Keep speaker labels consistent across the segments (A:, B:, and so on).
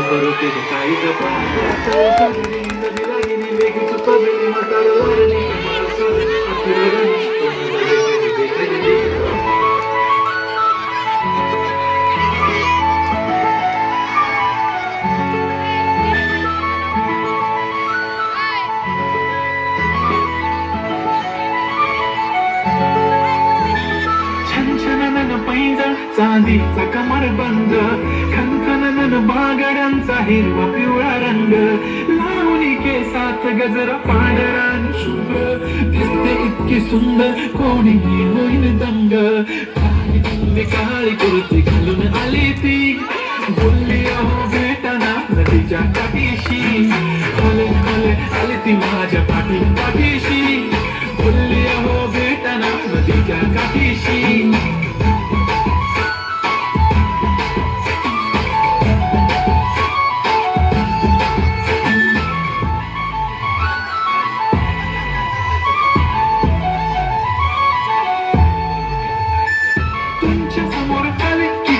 A: परते काळीचा पाणी नदी लागेली वेगळी चुपगली म्हातार वारली पैंजण चांदीचा कमर बंद खनखनन बागड्यांचा हिरवा पिवळा रंग लावणी केसात गजरा पांढरा शुभ दिसते इतकी सुंदर कोणी होईल दंग काळी कुर्ती घालून आली ती बोलली अहो भेटना नदीच्या काठीशी आले आले आली ती माझ्या पाठीशी बोलली अहो भेटना नदीच्या काठीशी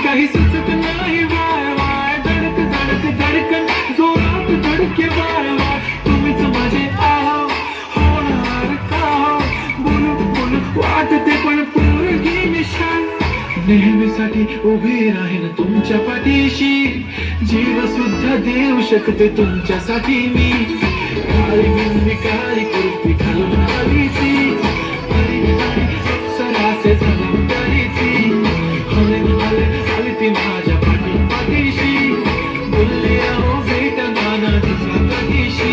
A: काही सुचत नाही वाय वाय धडक धडक धडकन जोरात धडके वाय वाय तुम्हीच माझे आहो होणार का बोलू बोलू वाटते पण पोरगी निशान नेहमीसाठी उभी राहीन तुमच्या पाठीशी जीव सुद्धा देऊ शकते तुमच्यासाठी मी काळी बिंदी काळी कुर्ती घालून आली ती अप्सराचे जबाबदारी ती माझ्या पाठीशी बोलले अहो भेटना नदीच्या काठीशी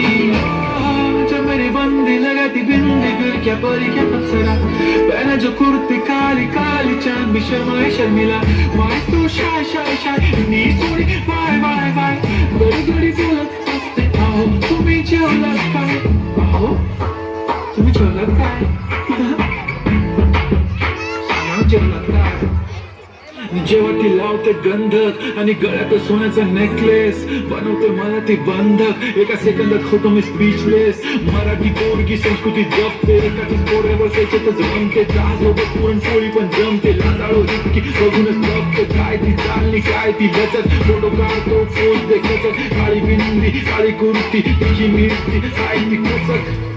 A: मेरी बंदी लगाती बिंदी फिर क्या परी क्या अप्सरा पहना जो कुर्ती काली काली चांद भी शर्माए शर्मिला वाय तू शाय शाय शाय नी सोडी वाय वाय वाय बडी बडी बोलत असते अहो तुम्ही जेवलात काय अहो तुम्ही जेवलात काय जेवलात काय जेव्हा ती लावते गंधक आणि गळ्यात सोन्याचा नेकलेस बनवते मला ती बंधक एका सेकंदात होतो मी स्पीचलेस मराठी पोरगी संस्कृती जपते एकाच पोऱ्यावर त्याच्यातच रमते सोबत पुरणपोळी पण जमते लाजाळू इतकी बघूनच जपते काय ती चालणी काय ती लचत फोटो काढतो पोच दे खचत काळी बिंदी काळी कुर्ती तिची मिरची काय ती कसक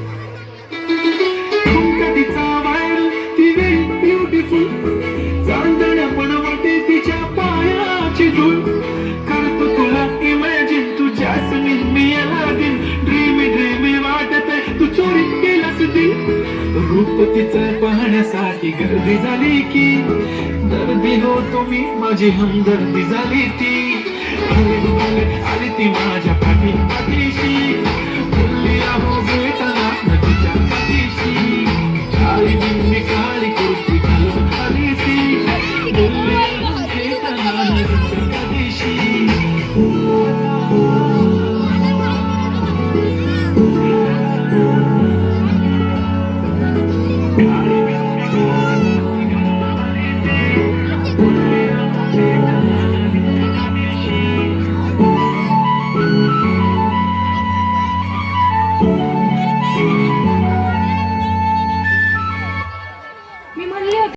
A: तिचा व्हायरल ती व्हेरी ब्युटिफुल चांदण्या पण वाटे तिच्या पायाची धूळ करतो तुला इमॅजिन तुझ्याच मी याला दिन ड्रीमी ड्रीमी वाटत तू चोरी केलास दिन रूप तिचं पाहण्यासाठी गर्दी झाली की दर्दी होतो मी माझी हमदर्दी झाली ती आले